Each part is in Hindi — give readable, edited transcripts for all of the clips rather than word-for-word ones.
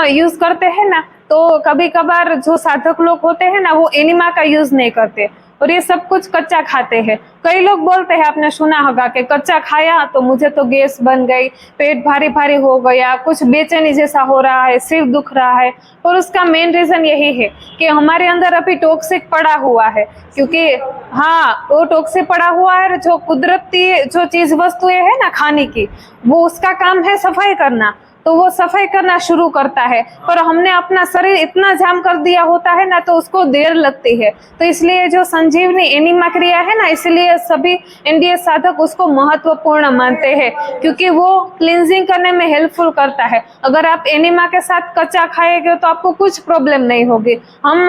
यूज करते हैं ना, तो कभी कभार जो साधक लोग होते हैं ना वो एनिमा का यूज नहीं करते और ये सब कुछ कच्चा खाते हैं। कई लोग बोलते हैं, आपने सुना होगा कि कच्चा खाया तो मुझे तो गैस बन गई, पेट भारी भारी हो गया, कुछ बेचैनी जैसा हो रहा है, सिर दुख रहा है। और उसका मेन रीजन यही है कि हमारे अंदर अभी टॉक्सिक पड़ा हुआ है, क्योंकि हाँ वो टॉक्सिक पड़ा हुआ है। जो कुदरती जो चीज वस्तुएं है ना खाने की, वो उसका काम है सफाई करना, तो वो सफाई करना शुरू करता है। पर हमने अपना शरीर इतना जाम कर दिया होता है ना, तो उसको देर लगती है। तो इसलिए जो संजीवनी एनिमा क्रिया है ना, इसलिए सभी एनडीए साधक उसको महत्वपूर्ण मानते हैं, क्योंकि वो क्लींजिंग करने में हेल्पफुल करता है। अगर आप एनिमा के साथ कच्चा खाएंगे तो आपको कुछ प्रॉब्लम नहीं होगी। हम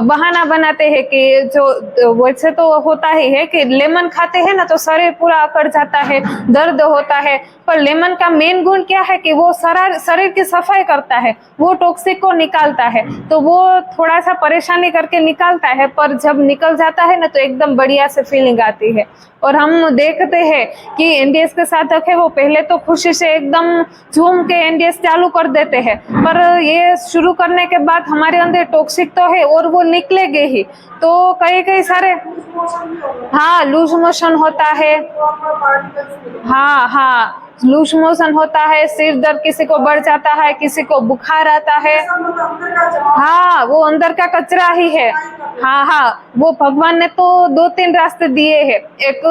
बहाना बनाते हैं कि जो वैसे तो होता ही है कि लेमन खाते हैं ना तो शरीर पूरा अकड़ जाता है, दर्द होता है। पर लेमन का मेन गुण क्या है कि वो शरीर की सफाई करता है, वो टॉक्सिक को निकालता है। तो वो थोड़ा सा परेशानी करके निकालता है, पर जब निकल जाता है ना तो एकदम बढ़िया से फीलिंग आती है। और हम देखते हैं कि एनडीएस के साधक है वो पहले तो खुशी से एकदम झूम के एनडीएस चालू कर देते हैं, पर ये शुरू करने के बाद हमारे अंदर टॉक्सिक तो है और वो निकलेगे ही। तो कई सारे हाँ लूज मोशन होता है, हाँ लूज मोशन होता है, सिर दर्द किसी को बढ़ जाता है, किसी को बुखार आता है। हाँ वो अंदर का कचरा ही है। हाँ वो भगवान ने तो 2-3 रास्ते दिए हैं, एक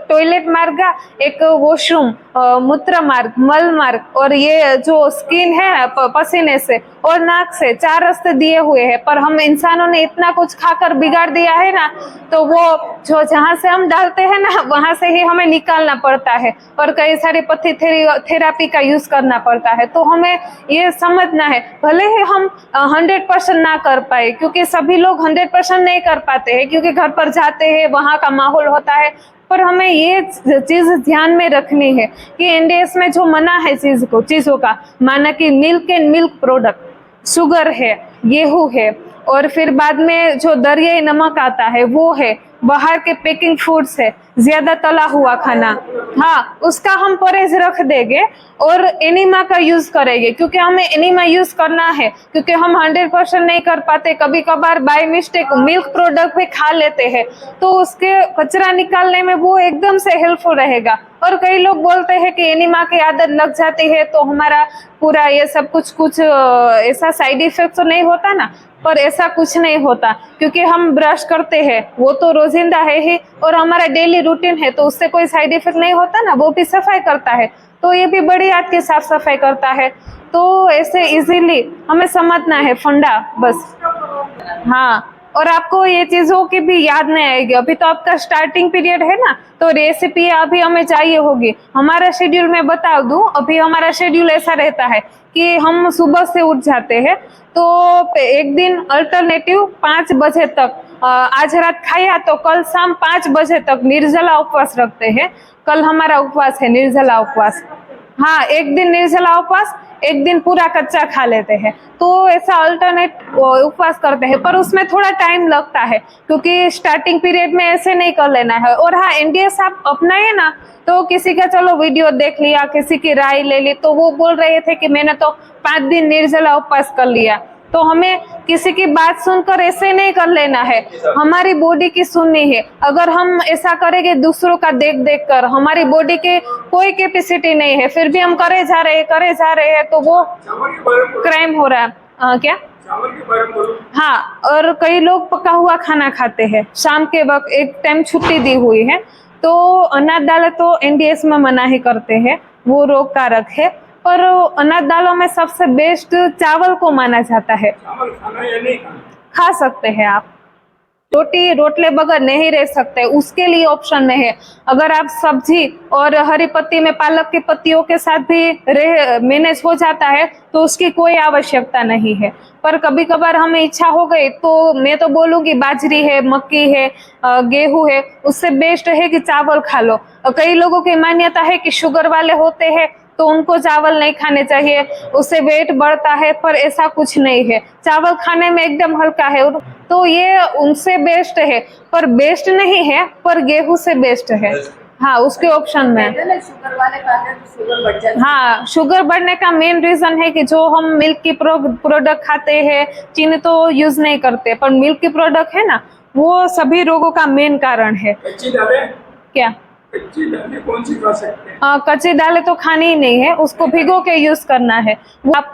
टॉयलेट मार्ग, एक वॉशरूम, मूत्र मार्ग, मल मार्ग, और ये जो स्किन है पसीने से और नाक से, 4 रास्ते दिए हुए हैं। पर हम इंसानों ने इतना कुछ खाकर बिगाड़ दिया है ना, तो वो जो जहाँ से हम डालते हैं ना वहां से ही हमें निकालना पड़ता है और कई सारी पथी थेरेपी का यूज करना पड़ता है। तो हमें ये समझना है, भले ही हम 100% ना कर पाए, क्योंकि सभी लोग 100% नहीं कर पाते हैं, क्योंकि घर पर जाते हैं वहाँ का माहौल होता है। पर हमें ये चीज ध्यान में रखनी है कि एनडीएस में जो मना है चीजों का, माना कि milk and milk product, sugar है, गेहूं है, और फिर बाद में जो दरियाई नमक आता है वो है, बाहर के पैकिंग फूड्स है, ज्यादा तला हुआ खाना, हाँ उसका हम परहेज रख देंगे और एनिमा का यूज करेंगे, क्योंकि हमें एनिमा यूज करना है, क्योंकि हम 100% नहीं कर पाते। कभी कभार बाय मिस्टेक मिल्क प्रोडक्ट भी खा लेते हैं, तो उसके कचरा निकालने में वो एकदम से हेल्पफुल रहेगा। और कई लोग बोलते हैं कि एनिमा की आदत लग जाती है तो हमारा पूरा ये सब कुछ ऐसा साइड इफेक्ट तो नहीं होता ना, पर ऐसा कुछ नहीं होता, क्योंकि हम ब्रश करते हैं वो तो रोजिंदा है ही, और हमारा डेली रूटीन है, तो उससे कोई साइड इफेक्ट नहीं होता ना। वो भी सफाई करता है, तो ये भी बड़ी हाथ की साफ सफाई करता है। तो ऐसे इजीली हमें समझना है फंडा बस। हाँ, और आपको ये चीजों की भी याद नहीं आएगी। अभी तो आपका स्टार्टिंग पीरियड है ना, तो रेसिपी अभी हमें चाहिए होगी। हमारा शेड्यूल मैं बता दूं, अभी हमारा शेड्यूल ऐसा रहता है कि हम सुबह से उठ जाते हैं, तो एक दिन अल्टरनेटिव 5 बजे तक, आज रात खाया तो कल शाम 5 बजे तक निर्जला उपवास रखते हैं। कल हमारा उपवास है निर्जला उपवास। हाँ, एक दिन निर्जला उपवास, एक दिन पूरा कच्चा खा लेते हैं। तो ऐसा अल्टरनेट उपवास करते हैं, पर उसमें थोड़ा टाइम लगता है, क्योंकि स्टार्टिंग पीरियड में ऐसे नहीं कर लेना है। और हाँ, एनडीएस आप अपनाए ना, तो किसी का चलो वीडियो देख लिया, किसी की राय ले ली, तो वो बोल रहे थे कि मैंने तो 5 दिन निर्जला उपवास कर लिया। तो हमें किसी की बात सुनकर ऐसे नहीं कर लेना है, हमारी बॉडी की सुननी है। अगर हम ऐसा करेंगे दूसरों का देख देख कर, हमारी बॉडी के कोई कैपेसिटी नहीं है, फिर भी हम करे जा रहे हैं, तो वो क्राइम हो रहा है। क्या? हाँ, और कई लोग पका हुआ खाना खाते हैं शाम के वक्त, एक टाइम छुट्टी दी हुई है, तो अनाज दालें तो एनडीएस में मना ही करते हैं, वो रोग कारक है। पर अनाज दालों में सबसे बेस्ट चावल को माना जाता है। खा सकते हैं आप, रोटले बगैर नहीं रह सकते, उसके लिए ऑप्शन में है। अगर आप सब्जी और हरी पत्ती में पालक की पत्तियों के साथ भी मैनेज हो जाता है तो उसकी कोई आवश्यकता नहीं है। पर कभी कभार हमें इच्छा हो गई तो मैं तो बोलूंगी बाजरी है, मक्की है, गेहूं है, उससे बेस्ट है कि चावल खा लो। कई लोगों की मान्यता है कि शुगर वाले होते हैं तो उनको चावल नहीं खाने चाहिए, उससे वेट बढ़ता है, पर ऐसा कुछ नहीं है। चावल खाने में एकदम हल्का है, तो ये उनसे बेस्ट है, पर बेस्ट नहीं है, पर गेहूं से बेस्ट है। हाँ उसके ऑप्शन में। शुगर वाले खाते हैं तो शुगर बढ़ जाती है। हाँ शुगर बढ़ने का मेन रीजन है कि जो हम मिल्क की प्रोडक्ट खाते हैं, चीनी तो यूज नहीं करते, पर मिल्क की प्रोडक्ट है ना, वो सभी रोगों का मेन कारण है। कच्ची दालें, क्या कच्ची दालें कौन सी खा सकते हैं? कच्ची दालें तो खानी ही नहीं है, उसको भिगो के यूज करना है। वो आप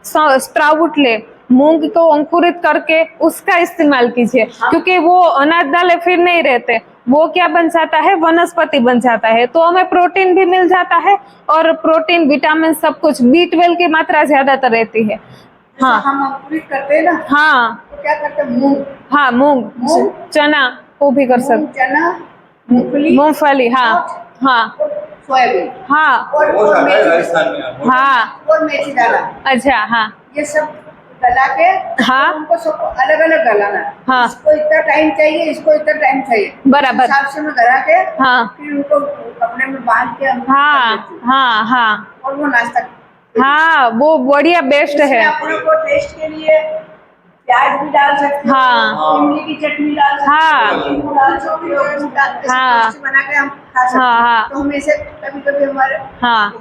स्प्राउट ले, मूंग को अंकुरित करके उसका इस्तेमाल कीजिए, क्योंकि वो अनाज दालें फिर नहीं रहते, वो क्या बन जाता है, वनस्पति बन जाता है, तो हमें प्रोटीन भी मिल जाता है, और प्रोटीन विटामिन सब कुछ, B12 की मात्रा ज्यादातर रहती है। हाँ हम अंकुरित करते हैं ना, हाँ तो क्या करते हैं, मूंग, हाँ मूंग, चना वो भी कर सकते, चना, मूंगफली, मूंगफली, हाँ हाँ सोयाबीन, हाँ बहुत ज्यादा है राजस्थान में। हाँ और मेथी दाना, अच्छा हाँ ये सब गला के हाँ उनको सब अलग अलग गलाना। हाँ। इसको इतना टाइम चाहिए, इसको इतना टाइम चाहिए, बराबर। इस हिसाब से मैं गला के हाँ फिर उनको कपड़े में बांध के अंदर हाँ कर देती हूँ। हाँ हाँ और वो नाश्ता, हाँ वो बढ़िया बेस्ट इसमें है। अपने को टेस्ट के लिए प्याज भी डाल सकते हो, हाँ। इमली की चटनी डाल सकते हाँ। हो, नींबू डाल सकते हो, गुड़ डाल के हाँ। टेस्ट बना के हम खा सकते हाँ, हाँ। हैं। तो हम इसे कभी कभी हमारे हाँ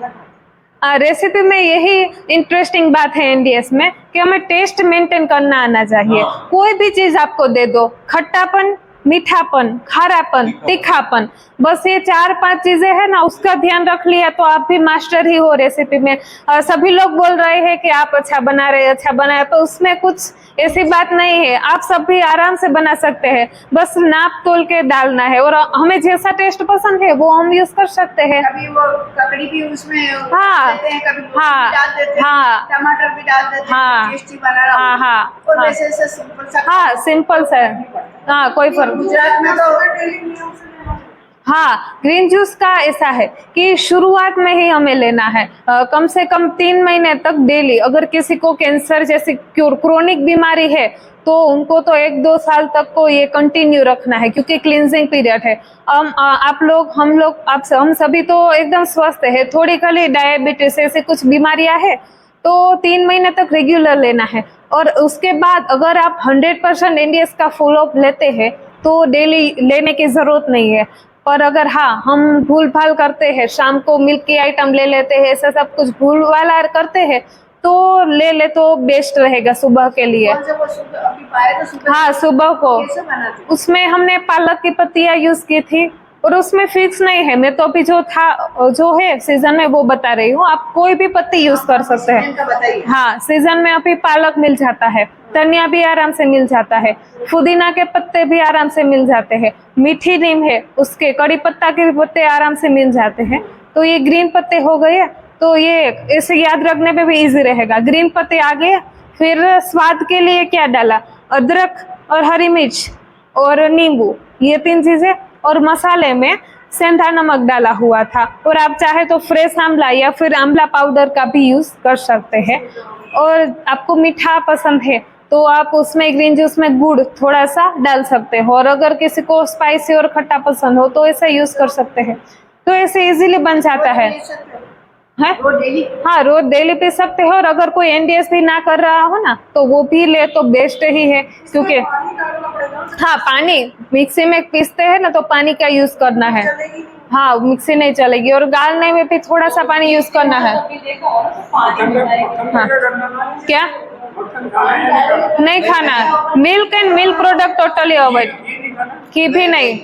रेसिपी में यही इंटरेस्टिंग बात है NDS में, कि हमें टेस्ट मेंटेन करना आना चाहिए। कोई भी चीज आपको दे दो, खट्टापन, मीठापन, खारापन, तीखापन, बस ये 4-5 चीजें है ना, उसका ध्यान रख लिया तो आप भी मास्टर ही हो रेसिपी में। सभी लोग बोल रहे हैं कि आप अच्छा बना रहे, अच्छा बनाया, तो उसमें कुछ ऐसी बात नहीं है, आप सब भी आराम से बना सकते हैं, बस नाप तोल के डालना है, और हमें जैसा टेस्ट पसंद है वो हम यूज कर सकते हैं। कभी वो ककड़ी भी उसमें हाँ। देते हैं, कभी लौकी हाँ। भी डाल देते हैं, हाँ। टमाटर भी डाल देते हैं, हाँ। टेस्टी बना रहा हाँ, हाँ, और हाँ। वैसे ऐसे सिंपल सा, हाँ सिंपल सा, हाँ कोई फर्क। गुजरात में तो हाँ ग्रीन जूस का ऐसा है कि शुरुआत में ही हमें लेना है, कम से कम 3 महीने तक डेली। अगर किसी को कैंसर जैसी क्रोनिक बीमारी है तो उनको तो 1-2 साल तक को ये कंटिन्यू रखना है, क्योंकि क्लींजिंग पीरियड है। आप लोग, हम लोग, हम सभी तो एकदम स्वस्थ है, थोड़ी खाली डायबिटीज ऐसे कुछ बीमारियां है, तो 3 महीने तक रेगुलर लेना है। और उसके बाद अगर आप 100% NDS का फॉलोअप लेते हैं तो डेली लेने की जरूरत नहीं है। पर अगर हाँ हम भूल भाल करते हैं, शाम को मिल्क की आइटम ले लेते हैं, ऐसा सब कुछ भूल वाला करते हैं, तो ले तो बेस्ट रहेगा सुबह के लिए। कौन सा वो अभी पाए तो सुबह हाँ सुबह को, कैसे बनाते हैं? उसमें हमने पालक की पत्तियां यूज की थी, और उसमें फिक्स नहीं है, मैं तो अभी जो था, जो है सीजन में वो बता रही हूँ, आप कोई भी पत्ती यूज कर सकते हैं। इनका बताइए। हाँ सीजन में अभी पालक मिल जाता है, धनिया भी आराम से मिल जाता है, पुदीना के पत्ते भी आराम से मिल जाते हैं, मीठी नीम है, उसके कड़ी पत्ता के भी पत्ते आराम से मिल जाते हैं। तो ये ग्रीन पत्ते हो गए, तो ये इसे याद रखने पे भी इजी रहेगा। ग्रीन पत्ते आ गए, फिर स्वाद के लिए क्या डाला, अदरक और हरी मिर्च और नींबू, ये 3 चीजें, और मसाले में सेंधा नमक डाला हुआ था, और आप चाहे तो फ्रेश आंवला या फिर आंवला पाउडर का भी यूज कर सकते हैं। और आपको मीठा पसंद है तो आप उसमें ग्रीन जूस में गुड़ थोड़ा सा डाल सकते हो, और अगर किसी को स्पाइसी और खट्टा पसंद हो तो ऐसा यूज कर सकते हैं। तो ऐसे इजीली बन जाता है। वो डेली, हाँ रोज डेली पी सकते हो, और अगर कोई NDS भी ना कर रहा हो ना तो वो पी ले तो बेस्ट ही है, क्योंकि हाँ पानी मिक्सी में पीसते हैं ना तो पानी का यूज करना है। हाँ मिक्सी नहीं चलेगी, और गालने में भी थोड़ा सा पानी यूज करना है। हाँ क्या नहीं खाना, milk and milk product totally avoid, घी भी नहीं।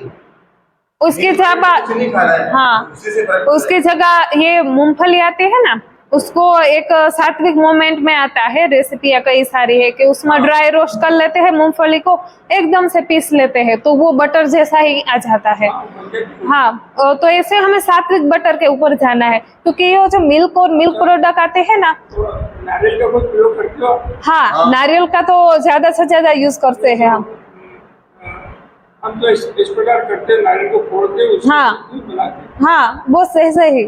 उसकी जगह, हाँ उसकी जगह ये मूंगफली आती है ना, उसको एक सात्विक मोमेंट में आता है, रेसिपियाँ कई सारी है कि उसमें ड्राई रोस्ट कर लेते हैं, मूंगफली को एकदम से पीस लेते हैं, तो वो बटर जैसा ही आ जाता है। हाँ तो ऐसे हमें सात्विक बटर के ऊपर जाना है, क्योंकि ये जो मिल्क और मिल्क प्रोडक्ट आते हैं ना, नारियल का कुछ प्रयोग करते हो? हाँ नारियल का तो ज्यादा से ज्यादा यूज करते हैं हम तो इस प्रकार करते हैं, नारियल को फोड़ के उससे हाँ। दूध बनाते हैं। हाँ वो सही ही,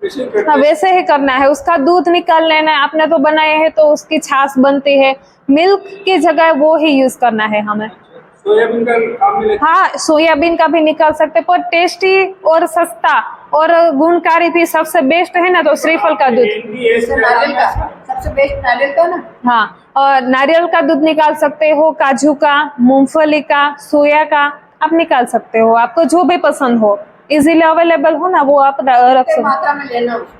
वैसे ही करते हाँ हैं। वैसे ही करना है, उसका दूध निकाल लेना है। आपने तो बनाए हैं तो उसकी छाछ बनती है, मिल्क की जगह वो ही यूज करना है हमें। सोयाबीन का काम में लेते हैं। हाँ सोयाबीन का भी निकाल सकते, पर टेस्टी और सस्ता और गुणकारी भी सबसे बेस्ट है ना तो श्रीफल का दूध। NDS नारियल का सबसे बेस्ट नारियल का ना। हाँ और नारियल का दूध निकाल सकते हो, काजू का, मूंगफली का, सोया का, आप निकाल सकते हो, आपको जो भी पसंद हो। इजीली अवेलेबल हो ना, वो आप रख कितने सकते। मात्रा में लेना उसको?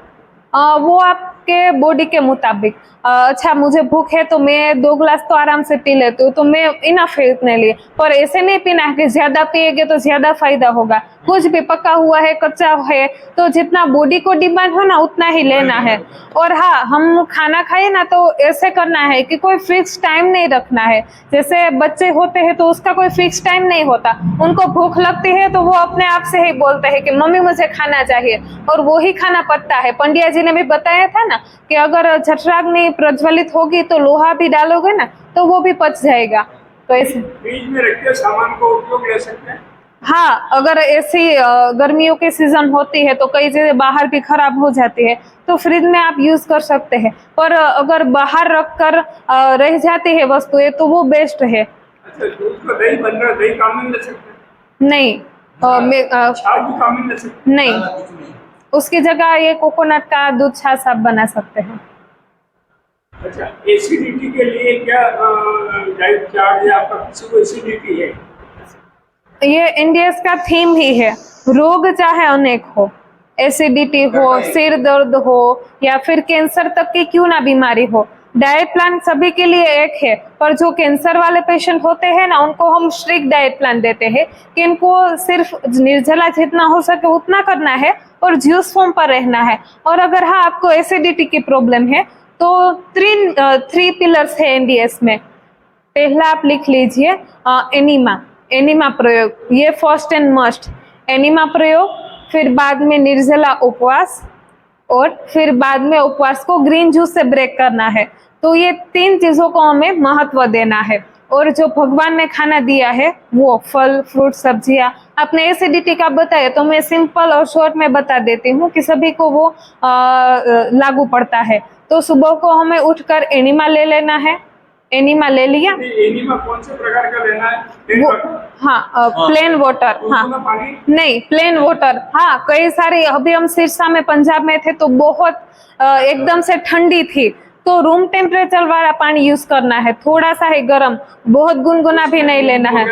वो आपके बॉडी के मुताबिक। अच्छा मुझे भूख है तो मैं 2 ग्लास तो आराम से पी लेती हूँ, तो मैं इनफ है इतने लिए। पर ऐसे नहीं पीना है कि ज्यादा पिएगे तो ज्यादा फायदा होगा। कुछ भी पका हुआ है, कच्चा है, तो जितना बॉडी को डिमांड हो ना उतना ही लेना है। और हाँ, हम खाना खाए ना तो ऐसे करना है कि कोई फिक्स टाइम नहीं रखना है। जैसे बच्चे होते हैं तो उसका कोई फिक्स टाइम नहीं होता, उनको भूख लगती है तो वो अपने आप से ही बोलते हैं कि मम्मी मुझे खाना चाहिए, और वो ही खाना पचता है। पंड्या जी ने भी बताया था ना कि अगर जठराग्नि प्रज्वलित होगी तो लोहा भी डालोगे ना तो वो भी पच जाएगा। तो ऐसे फ्रिज में रख के सामान को उपयोग ले सकते हैं। हाँ, अगर ऐसी गर्मियों की सीजन होती है तो कई चीजें बाहर भी खराब हो जाती है, तो फ्रिज में आप यूज कर सकते हैं। पर अगर बाहर रख कर रह जाती है वस्तुएं तो वो बेस्ट है। अच्छा, दूध का दही बन रहा है, दही काम में ले सकते हैं। नहीं, छाछ भी काम में ले सकते नहीं, उसकी जगह ये कोकोनट का दूध छाछ आप बना सकते हैं। हैं। अच्छा, एसिडिटी के लिए क्या डाइट चार्ट है आपका? किसी को एसिडिटी है? ये इंडियस का थीम ही है, रोग चाहे अनेक हो, एसिडिटी हो, सिर दर्द हो, या फिर कैंसर तक की क्यों ना बीमारी हो, डाइट प्लान सभी के लिए एक है। पर जो कैंसर वाले पेशेंट होते हैं ना उनको हम स्ट्रिक्ट डाइट प्लान देते हैं कि इनको सिर्फ निर्जला जितना हो सके उतना करना है और जूस फॉर्म पर रहना है। और अगर हाँ आपको एसिडिटी की प्रॉब्लम है तो 3 पिलर्स है एनडीएस में। पहला आप लिख लीजिए एनीमा, एनीमा प्रयोग, ये फर्स्ट एंड मस्ट। एनीमा प्रयोग, फिर बाद में निर्जला उपवास, और फिर बाद में उपवास को ग्रीन जूस से ब्रेक करना है। तो ये 3 चीजों को हमें महत्व देना है। और जो भगवान ने खाना दिया है वो फल, फ्रूट, सब्जियां। आपने एसिडिटी का बताया तो मैं सिंपल और शॉर्ट में बता देती हूँ कि सभी को वो लागू पड़ता है। तो सुबह को हमें उठकर एनीमा ले लेना है। एनीमा ले लिया, एनीमा कौन से प्रकार का लेना है? वो हाँ प्लेन वाटर, हाँ पानी? नहीं प्लेन वाटर। हाँ, कई सारे, अभी हम सिरसा में पंजाब में थे तो बहुत एकदम से ठंडी थी, तो रूम टेम्परेचर वाला पानी यूज करना है, थोड़ा सा ही गर्म, बहुत गुनगुना भी नहीं लेना है,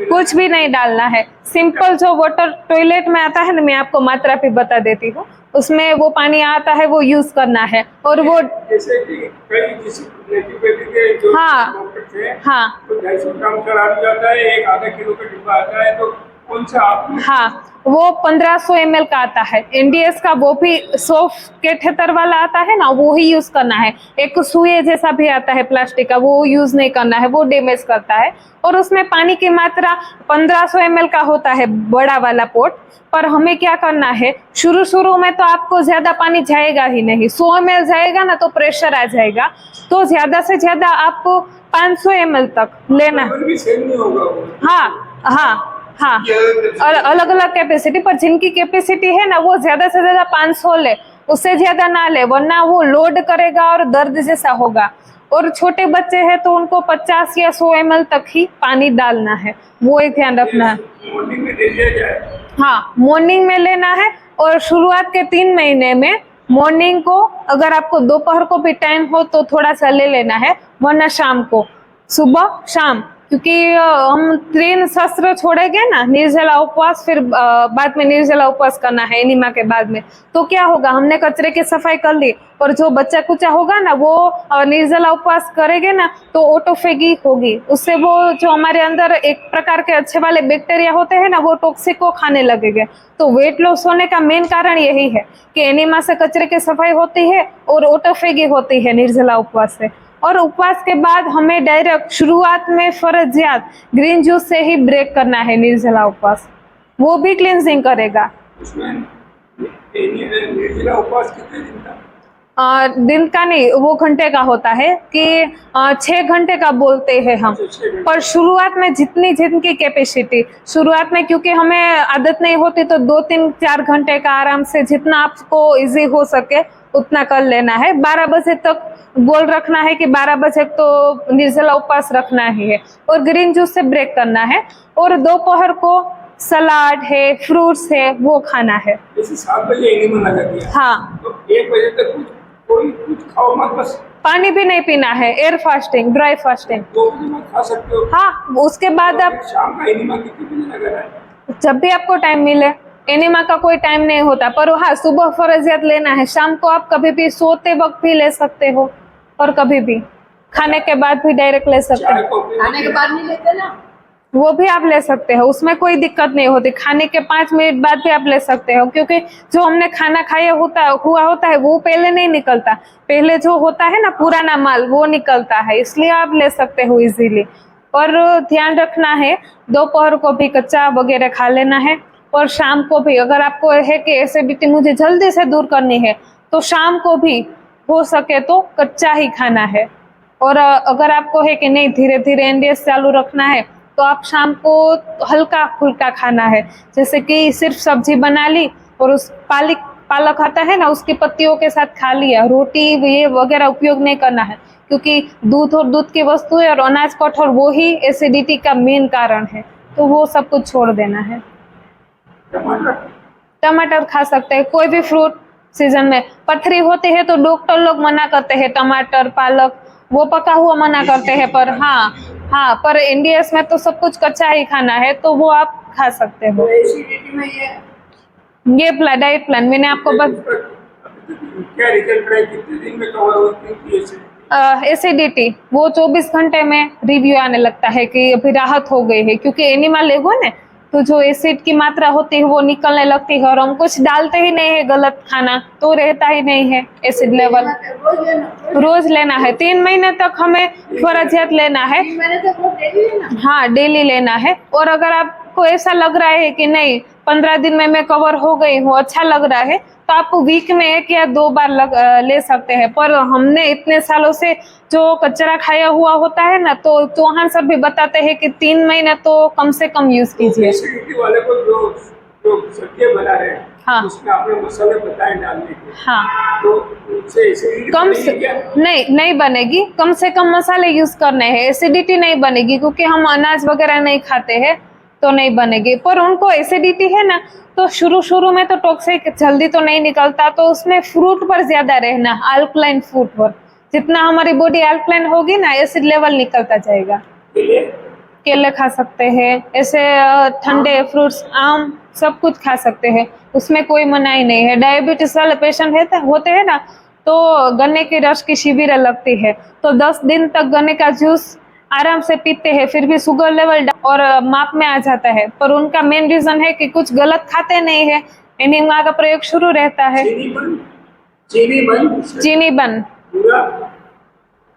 कुछ भी नहीं डालना है। सिंपल जो वाटर टॉयलेट में आता है ना, मैं आपको मात्रा भी बता देती हूँ, उसमें वो पानी आता है वो यूज करना है। और वो जैसे कि कई नेचुरोपैथी के जो हाँ, डॉक्टर थे, हाँ, तो 250 ग्राम का आ जाता है, एक आधा किलो का डिब्बा आता है, तो कौन सा आप? हाँ, वो 1500 ml का आता है एनडीएस का, वो भी 100 कैथेटर वाला आता है ना, वो ही यूज करना है। एक सुई जैसा भी आता है प्लास्टिक का, वो यूज नहीं करना है, वो डैमेज करता है। और उसमें पानी की मात्रा 1500 ml का होता है, बड़ा वाला पोट। पर हमें क्या करना है, शुरू में तो आपको ज्यादा पानी जाएगा ही नहीं, 100 ml जाएगा ना तो प्रेशर आ जाएगा, तो ज्यादा से ज्यादा आपको 500 ml तक लेना है। भी सेम नहीं होगा वो। हाँ हाँ हाँ, और अलग अलग कैपेसिटी, पर जिनकी कैपेसिटी है ना वो ज्यादा से ज्यादा 500 ले, उससे ज्यादा ना ले, वरना वो लोड करेगा और दर्द जैसा होगा। और छोटे बच्चे हैं तो उनको 50 या 100 ml तक ही पानी डालना है, वो एक ध्यान रखना है। मॉर्निंग में दे दिया जाए। हाँ, मॉर्निंग में लेना है। और शुरुआत के 3 महीने में मॉर्निंग को, अगर आपको दोपहर को भी टाइम हो तो थोड़ा सा ले लेना है, वरना शाम को, सुबह शाम, क्योंकि हम 3 शस्त्र छोड़ेंगे ना, निर्जला उपवास, फिर बाद में निर्जला उपवास करना है एनीमा के बाद में, तो क्या होगा, हमने कचरे की सफाई कर ली, और जो बच्चा कुचा होगा ना वो निर्जला उपवास करेंगे ना तो ऑटोफेगी होगी, उससे वो जो हमारे अंदर एक प्रकार के अच्छे वाले बैक्टीरिया होते हैं ना वो टॉक्सिक को खाने लगेंगे। तो वेट लॉस होने का मेन कारण यही है कि एनीमा से कचरे की सफाई होती है और ऑटोफेगी होती है निर्जला उपवास से। और उपवास के बाद हमें डायरेक्ट शुरुआत में फर्जियात ग्रीन जूस से ही ब्रेक करना है निर्जला उपवास, वो भी क्लींजिंग करेगा। उसमें निर्जला उपवास कितने दिन का? दिन का नहीं, वो घंटे का होता है कि 6 घंटे का बोलते हैं हम। पर शुरुआत में जितनी जिनकी कैपेसिटी, शुरुआत में क्योंकि हमें आदत नहीं होती तो 2-3-4 घंटे का आराम से जितना आपको इजी हो सके उतना कर लेना है। 12 बजे तक गोल रखना है कि 12 बजे तो निर्जला उपवास रखना ही है, और ग्रीन जूस से ब्रेक करना है। और दोपहर को सलाद है, फ्रूट्स है, वो खाना है। जैसे 7 बजे एनीमा लगा दिया, हाँ, तो 1 बजे तक कुछ खाओ मत, बस पानी भी नहीं पीना है, एयर फास्टिंग, ड्राई फास्टिंग। 2 बजे मत खा सकते हो। हाँ, उसके बाद आप शाम का एनीमा कितने बजे लगा रहा है? जब भी आपको टाइम मिले, एनिमा का कोई टाइम नहीं होता, पर हाँ सुबह फर्जियात लेना है। शाम को आप कभी भी सोते वक्त भी ले सकते हो और कभी भी खाने के बाद भी डायरेक्ट ले सकते चाय हो। कॉफी खाने के बाद नहीं लेते ना? वो भी आप ले सकते हो, उसमें कोई दिक्कत नहीं होती। खाने के 5 मिनट बाद भी आप ले सकते हो, क्योंकि जो हमने खाना खाया हुआ होता है वो पहले नहीं निकलता, पहले जो होता है ना पुराना माल वो निकलता है, इसलिए आप ले सकते हो इजीली। और ध्यान रखना है, दोपहर को भी कच्चा वगैरह खा लेना है, और शाम को भी अगर आपको है कि एसिडिटी मुझे जल्दी से दूर करनी है तो शाम को भी हो सके तो कच्चा ही खाना है। और अगर आपको है कि नहीं धीरे धीरे एनडीएस चालू रखना है तो आप शाम को हल्का फुल्का खाना है, जैसे कि सिर्फ सब्जी बना ली और उस पालक आता है ना उसकी पत्तियों के साथ खा लिया, रोटी ये वगैरह उपयोग नहीं करना है, क्योंकि दूध और दूध की वस्तुएं और अनाज कठोर वो ही एसिडिटी का मेन कारण है, तो वो सब कुछ छोड़ देना है। टमाटर टमाटर खा सकते हैं, कोई भी फ्रूट सीजन में। पथरी होती है तो डॉक्टर लोग मना करते हैं, टमाटर पालक वो पका हुआ मना करते हैं, पर हाँ पर एनडीएस में तो सब कुछ कच्चा ही खाना है, तो वो आप खा सकते हो। तो एसिडिटी में ये डाइट प्लान मैंने आपको क्या रिजल्ट रहे, कितने दिन में कवर होती है एसिडिटी? एसिडिटी वो 24 घंटे में रिव्यू आने लगता है कि अभी राहत हो गई है, क्योंकि एनिमल लेगो ना तो जो एसिड की मात्रा होती है वो निकलने लगती है, और हम कुछ डालते ही नहीं है गलत खाना तो रहता ही नहीं है एसिड लेवल। रोज लेना, रोज लेना है, 3 महीने तक हमें फर्जियत लेना है। 3 महीने तक वो डेली लेना। हाँ डेली लेना है, और अगर आपको ऐसा लग रहा है कि नहीं 15 दिन में मैं कवर हो गई हूँ, अच्छा लग रहा है, तो आप वीक में 1 या 2 बार ले सकते हैं। पर हमने इतने सालों से जो कचरा खाया हुआ होता है ना, तो चौहान सर भी बताते हैं कि 3 महीने तो कम से कम यूज कीजिए। एसिडिटी वाले को जो सब्जियां बना रहे हैं हाँ। उसमें आपने मसाले बताए डालने के, हाँ तो उससे एसिडिटी कम से बनेगी क्या? नहीं बनेगी, कम से कम मसाले यूज करने हैं, एसिडिटी नहीं बनेगी, क्योंकि हम अनाज वगैरह नहीं खाते हैं तो नहीं बनेगी। पर उनको एसिडिटी है ना, तो शुरू में तो टॉक्सिक जल्दी तो नहीं निकलता, तो उसमें फ्रूट पर ज्यादा रहना, अल्कलाइन फ्रूट पर, जितना हमारी बॉडी अल्कलाइन होगी ना एसिड लेवल निकलता जाएगा। केले खा सकते हैं, ऐसे ठंडे फ्रूट्स आम सब कुछ खा सकते हैं, उसमें कोई मनाही नहीं है। डायबिटीज वाले पेशेंट होते हैं ना, तो गन्ने के रस की शिविर लगती है, तो 10 दिन तक गन्ने का जूस आराम से पीते हैं, फिर भी शुगर लेवल और माप में आ जाता है। पर उनका मेन रीजन है कि कुछ गलत खाते नहीं है, एनीमिया का प्रयोग शुरू रहता है। चीनी बन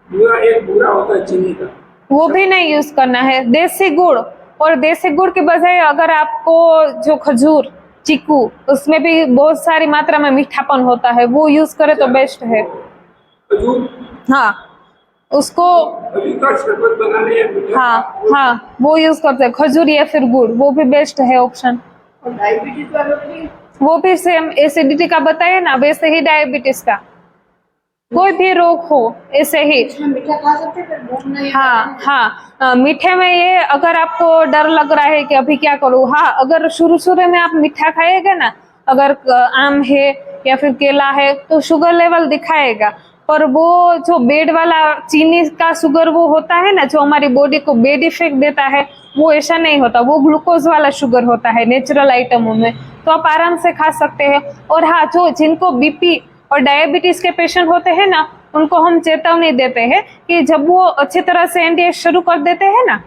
बुरा एक बुरा होता है चीनी का, वो भी नहीं यूज करना है। देसी गुड़, और देसी गुड़ के बजाय अगर आपको जो खजूर चीकू उसमें भी बहुत सारी मात्रा में मीठापन होता है, वो यूज करे तो बेस्ट है। खजूर हाँ उसको खजूर का शरबत बनाने या मीठा, हाँ वो यूज करते हैं, खजूर या फिर गुड़, वो भी बेस्ट है ऑप्शन। और डायबिटीज वालों के लिए वो भी सेम एसिडिटी का बताया ना, वैसे ही डायबिटीज का, कोई भी रोग हो ऐसे ही। इसमें मीठा खा सकते हैं, फिर भूख नहीं हाँ मीठे में ये अगर आपको डर लग रहा है कि अभी क्या करूँ, हाँ अगर शुरू में आप मीठा खाएगा ना, अगर आम है या फिर केला है तो शुगर लेवल दिखाएगा, पर वो जो बेड वाला चीनी का शुगर वो होता है ना, जो हमारी बॉडी को बेड इफेक्ट देता है, वो ऐसा नहीं होता, वो ग्लूकोज वाला शुगर होता है नेचुरल आइटमों में, तो आप आराम से खा सकते हैं। और हाँ जो जिनको बीपी और डायबिटीज के पेशेंट होते हैं ना, उनको हम चेतावनी देते हैं कि जब वो अच्छी तरह से एनडीएस शुरू कर देते हैं ना,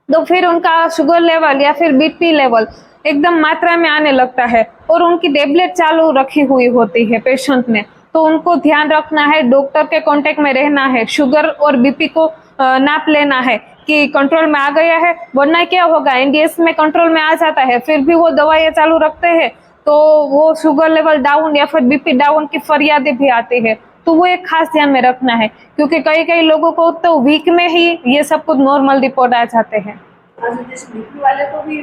तो फिर उनका शुगर लेवल या फिर बीपी लेवल एकदम मात्रा में आने लगता है, और उनकी टेबलेट चालू रखी हुई होती है पेशेंट ने, तो उनको ध्यान रखना है, डॉक्टर के कांटेक्ट में रहना है, शुगर और बीपी को नाप लेना है कि कंट्रोल में आ गया है, वरना क्या होगा एनडीएस में कंट्रोल में आ जाता है, फिर भी वो दवाइयाँ चालू रखते हैं तो वो शुगर लेवल डाउन या फिर बीपी डाउन की फरियादें भी आती है, तो वो एक खास ध्यान में रखना है, क्योंकि कई लोगों को तो वीक में ही ये सब कुछ नॉर्मल रिपोर्ट आ जाते हैं। बीपी वाले को भी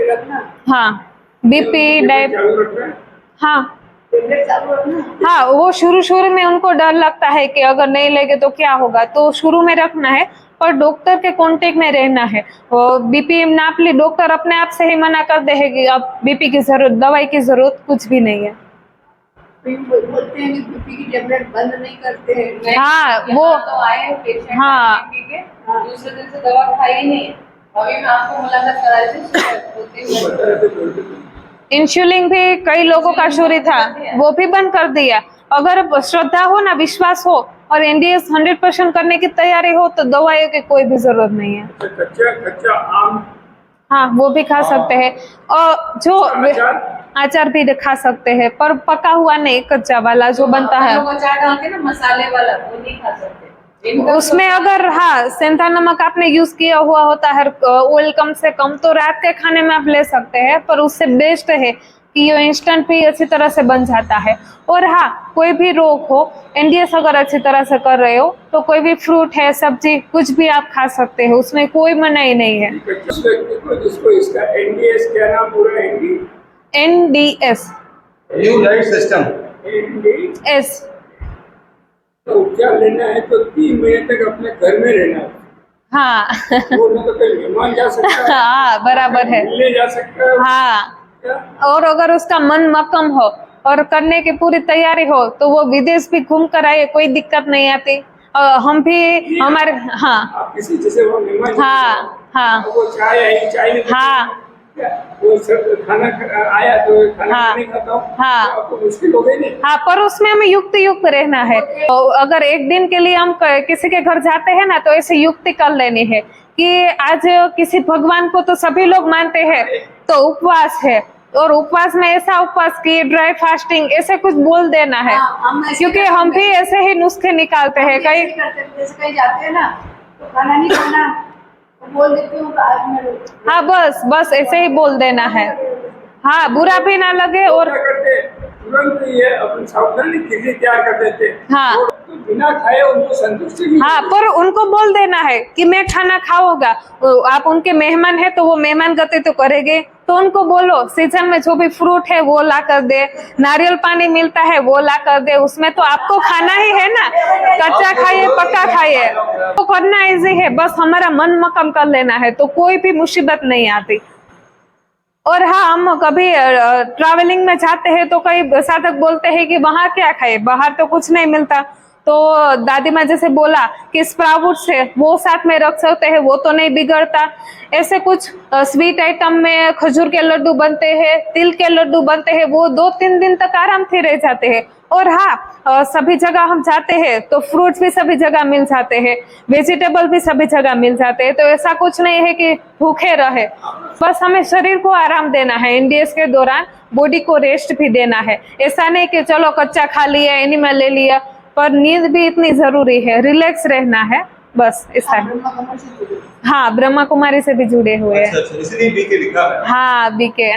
रखना, हाँ बीपी चालू रखना है। हाँ टेबलेट चालू रखना। हाँ वो शुरू में उनको डर लगता है कि अगर नहीं लेंगे तो क्या होगा, तो शुरू में रखना है, पर डॉक्टर के कांटेक्ट में रहना है। और बीपी नाप ली, डॉक्टर अपने आप से ही मना कर दे कि अब बीपी की जरूरत, दवाई की जरूरत कुछ भी नहीं है। बोलते हैं कि बीपी की टेबलेट बंद नहीं करते हैं। हाँ वो तो आए पेशेंट हाँ दूसरे दिन से दवा खाई नहीं, अभी मैं आपको मुलाकात करा रही थी। इंसुलिन भी कई लोगों का शुरू था, वो भी बंद कर दिया। अगर श्रद्धा हो ना, विश्वास हो और एनडीएस 100% करने की तैयारी हो तो दवाइयों की कोई भी जरूरत नहीं है। कच्चा कच्चा आम, हाँ वो भी खा सकते हैं, और जो अचार भी खा सकते हैं, पर पका हुआ नहीं, कच्चा वाला जो बनता है लोग अचार डाल के ना मसाले वाला वो नहीं खा सकते। उसमें अगर हाँ सेंधा नमक आपने यूज किया हुआ होता है, ऑयल कम से कम, तो रात के खाने में आप ले सकते हैं, पर उससे बेस्ट है कि ये इंस्टेंट भी अच्छी तरह से बन जाता है। और हाँ, कोई भी रोग हो, एनडीएस अगर अच्छी तरह से कर रहे हो तो कोई भी फ्रूट है, सब्जी, कुछ भी आप खा सकते हो, उसमें कोई मनाही नहीं है। जिस व्यक्ति को जिसको इसका एनडीएस, क्या नाम पूरा है? NDS, new life system. S, तो उपचार लेना है तो 3 महीने तक अपने घर में रहना है। हाँ वो ना तो कहीं मेहमान जा सकता है, हाँ बराबर है, मिलने जा सकता है। हाँ। क्या? और अगर उसका मन मक्कम हो और करने की पूरी तैयारी हो तो वो विदेश भी घूम कर आए, कोई दिक्कत नहीं आती। हम भी हमारे, हाँ आप किसी जैसे वो मेहमान हाँ हाँ वो चाय आई, चाय नहीं हाँ क्या? वो सब खाना आया तो खाना हाँ, नहीं खाता हूँ, हाँ। तो आपको मुश्किल हो गई नहीं? हाँ, पर उसमें हमें युक्ति युक्त रहना है। तो अगर एक दिन के लिए हम किसी के घर जाते हैं ना, तो ऐसे युक्ति कर लेनी है कि आज किसी भगवान को तो सभी लोग मानते हैं, तो उपवास है, और उपवास में ऐसा उपवास की ड्राई फास्टिंग, ऐसे कुछ बोल देना है। हम ऐसे क्योंकि करते हम भी हैं। ऐसे ही नुस्खे निकालते हैं ऐसे कई। ही करते हैं, जैसे कहीं जाते हैं ना तो खाना नहीं खाना, तो बोल देती हूँ आज मैं हाँ बस बस ऐसे ही बोल देना है, हाँ बुरा भी ना लगे। और क्या करते हैं, तुरंत ये अपनी सावधानी खिचड़ी तैयार कर देते हैं। हाँ। और तो बिना खाए उनको संतुष्टि नहीं हाँ, पर उनको बोल देना है कि मैं खाना खाऊंगा, आप उनके मेहमान है तो वो मेहमान गति तो करेंगे, तो उनको बोलो सीजन में जो भी फ्रूट है वो ला कर दे, नारियल पानी मिलता है वो ला कर दे, उसमें तो आपको खाना ही है ना, कच्चा खाइए पक्का खाइए, तो करना इजी है, बस हमारा मन मक्कम कर लेना है तो कोई भी मुसीबत नहीं आती। और हाँ, हम कभी ट्रैवलिंग में जाते हैं तो कई साधक बोलते हैं कि वहां क्या खाए, बाहर तो कुछ नहीं मिलता, तो दादी माँ जैसे बोला कि स्प्राउट्स है वो साथ में रख सकते हैं, वो तो नहीं बिगड़ता। ऐसे कुछ स्वीट आइटम में खजूर के लड्डू बनते हैं, तिल के लड्डू बनते हैं, वो 2-3 दिन तक आराम से रह जाते हैं। और हाँ, सभी जगह हम जाते हैं तो फ्रूट्स भी सभी जगह मिल जाते हैं, वेजिटेबल भी सभी जगह मिल जाते हैं, तो ऐसा कुछ नहीं है कि भूखे रहे। बस हमें शरीर को आराम देना है, एनडीएस के दौरान बॉडी को रेस्ट भी देना है। ऐसा नहीं कि चलो कच्चा खा लिया, एनिमल ले लिया, पर नींद भी इतनी जरूरी है, रिलैक्स रहना है, बस ऐसा है। हाँ, ब्रह्मा कुमारी से भी जुड़े हुए हैं। अच्छा, इसलिए बीके लिखा है। हाँ, बीके।